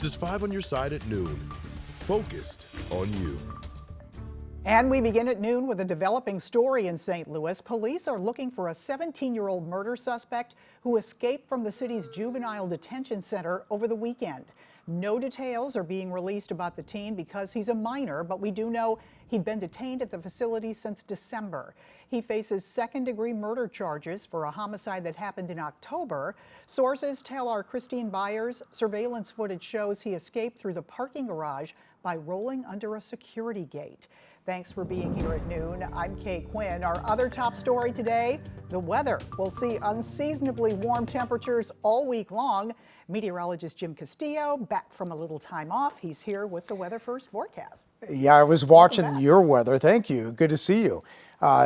This is 5 on your side at noon. Focused on you. And we begin at noon with a developing story in St. Louis. Police are looking for a 17-year-old murder suspect who escaped from the city's juvenile detention center over the weekend. No details are being released about the teen because he's a minor, but we do know he'd been detained at the facility since December. He faces second-degree murder charges for a homicide that happened in October. Sources tell our Christine Byers surveillance footage shows he escaped through the parking garage by rolling under a security gate. Thanks for being here at noon. I'm Kay Quinn. Our other top story today, the weather. We'll see unseasonably warm temperatures all week long. Meteorologist Jim Castillo, back from a little time off. He's here with the Weather First forecast. Yeah, I was watching your weather. Thank you. Good to see you.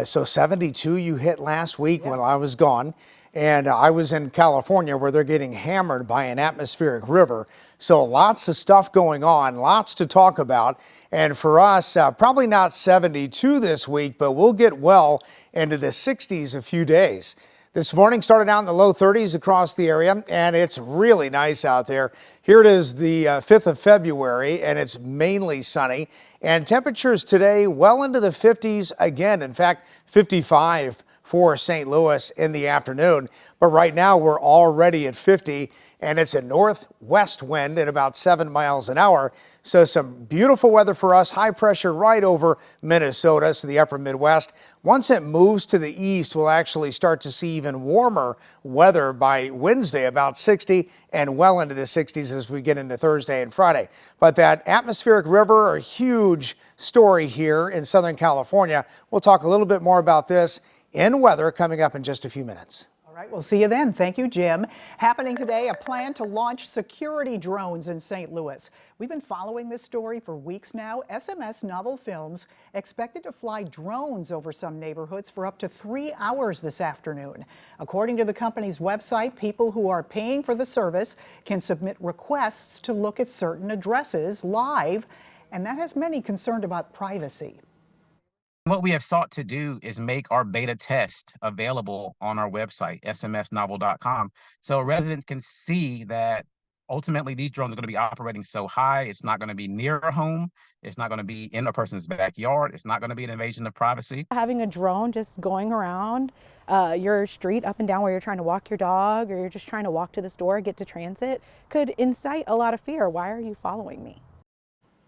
So 72 you hit last week while I was gone. And I was in California where they're getting hammered by an atmospheric river. So lots of stuff going on, lots to talk about. And for us, probably not 72 this week, but we'll get well into the 60s a few days. This morning started out in the low 30s across the area, and it's really nice out there. Here it is the 5th of February, and it's mainly sunny. And temperatures today well into the 50s again. In fact, 55 for St. Louis in the afternoon. But right now we're already at 50, and it's a northwest wind at about 7 miles an hour. So some beautiful weather for us. High pressure right over Minnesota, so the upper Midwest. Once it moves to the east, we'll actually start to see even warmer weather by Wednesday, about 60 and well into the 60s as we get into Thursday and Friday. But that atmospheric river, a huge story here in Southern California. We'll talk a little bit more about this in weather coming up in just a few minutes. All right, we'll see you then. Thank you, Jim. Happening today, a plan to launch security drones in St. Louis. We've been following this story for weeks now. SMS Novel Films expected to fly drones over some neighborhoods for up to 3 hours this afternoon. According to the company's website, people who are paying for the service can submit requests to look at certain addresses live, and that has many concerned about privacy. What we have sought to do is make our beta test available on our website, smsnovel.com, so residents can see that ultimately these drones are going to be operating so high. It's not going to be near a home. It's not going to be in a person's backyard. It's not going to be an invasion of privacy. Having a drone just going around your street up and down where you're trying to walk your dog or you're just trying to walk to the store, get to transit, could incite a lot of fear. Why are you following me?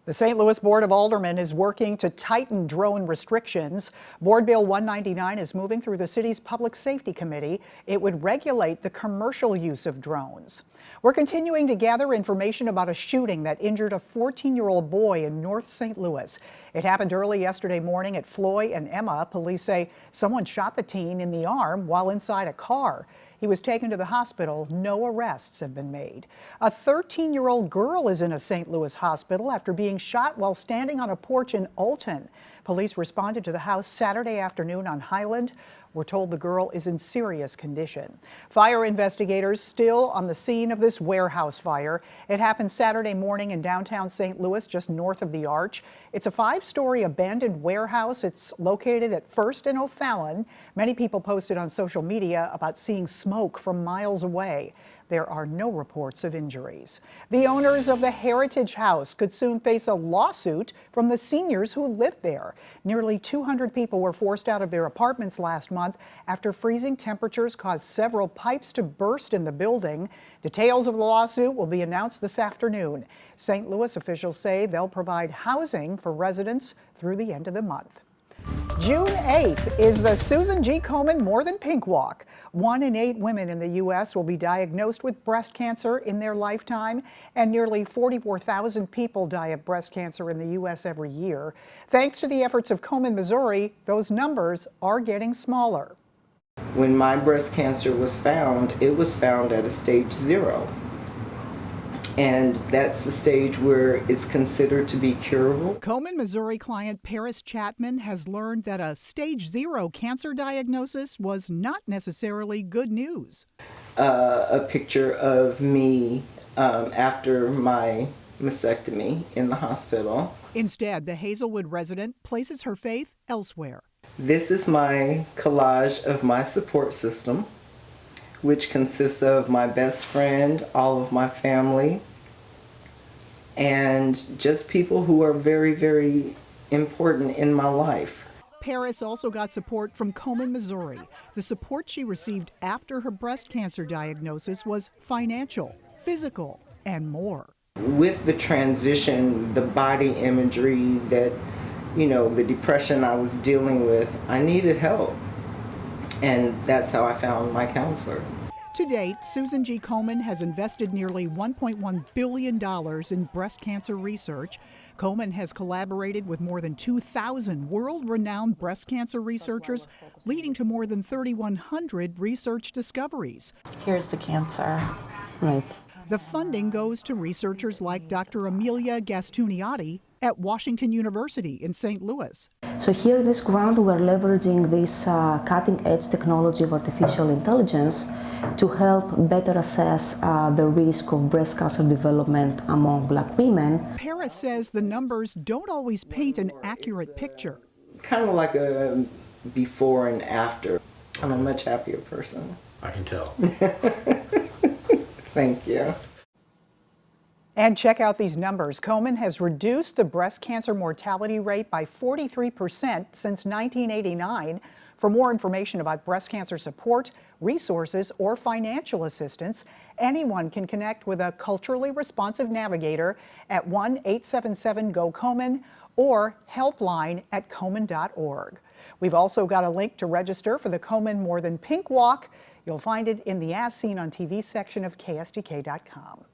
The St. Louis Board of Aldermen is working to tighten drone restrictions. Board Bill 199 is moving through the city's Public Safety Committee. It would regulate the commercial use of drones. We're continuing to gather information about a shooting that injured a 14-year-old boy in North St. Louis. It happened early yesterday morning at Floyd and Emma. Police say someone shot the teen in the arm while inside a car. He was taken to the hospital. No arrests have been made. A 13-year-old girl is in a St. Louis hospital after being shot while standing on a porch in Alton. Police responded to the house Saturday afternoon on Highland. We're told the girl is in serious condition. Fire investigators still on the scene of this warehouse fire. It happened Saturday morning in downtown St. Louis, just north of the Arch. It's a 5-story abandoned warehouse. It's located at First and O'Fallon. Many people posted on social media about seeing smoke from miles away. There are no reports of injuries. The owners of the Heritage House could soon face a lawsuit from the seniors who live there. Nearly 200 people were forced out of their apartments last month after freezing temperatures caused several pipes to burst in the building. Details of the lawsuit will be announced this afternoon. St. Louis officials say they'll provide housing for residents through the end of the month. June 8th is the Susan G. Komen More Than Pink Walk. 1 in 8 women in the U.S. will be diagnosed with breast cancer in their lifetime, and nearly 44,000 people die of breast cancer in the U.S. every year. Thanks to the efforts of Komen, Missouri, those numbers are getting smaller. When my breast cancer was found, it was found at a stage 0. And that's the stage where it's considered to be curable. Komen, Missouri client Paris Chapman has learned that a stage 0 cancer diagnosis was not necessarily good news. A picture of me after my mastectomy in the hospital. Instead, the Hazelwood resident places her faith elsewhere. This is my collage of my support system, which consists of my best friend, all of my family, and just people who are very, very important in my life. Paris also got support from Komen, Missouri. The support she received after her breast cancer diagnosis was financial, physical, and more. With the transition, the body imagery that, the depression I was dealing with, I needed help. And that's how I found my counselor. To date, Susan G. Komen has invested nearly $1.1 billion in breast cancer research. Komen has collaborated with more than 2,000 world-renowned breast cancer researchers, leading to more than 3,100 research discoveries. Here's the cancer. Right. The funding goes to researchers like Dr. Amelia Gastuniati at Washington University in St. Louis. So here in this grant, we're leveraging this cutting-edge technology of artificial intelligence to help better assess the risk of breast cancer development among Black women. Paris says the numbers don't always paint an accurate picture. Kind of like a before and after. I'm a much happier person. I can tell. Thank you. And check out these numbers. Komen has reduced the breast cancer mortality rate by 43% since 1989. For more information about breast cancer support, resources, or financial assistance, anyone can connect with a culturally responsive navigator at 1-877-GO-KOMEN or helpline at komen.org. We've also got a link to register for the Komen More Than Pink Walk. You'll find it in the As Seen on TV section of KSDK.com.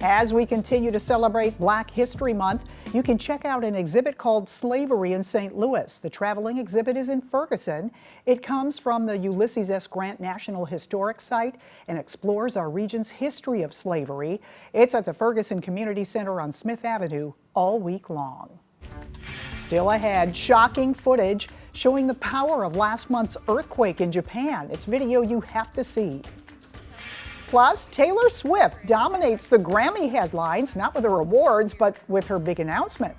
As we continue to celebrate Black History Month, you can check out an exhibit called Slavery in St. Louis. The traveling exhibit is in Ferguson. It comes from the Ulysses S. Grant National Historic Site and explores our region's history of slavery. It's at the Ferguson Community Center on Smith Avenue all week long. Still ahead, shocking footage showing the power of last month's earthquake in Japan. It's video you have to see. Plus, Taylor Swift dominates the Grammy headlines, not with her awards, but with her big announcement.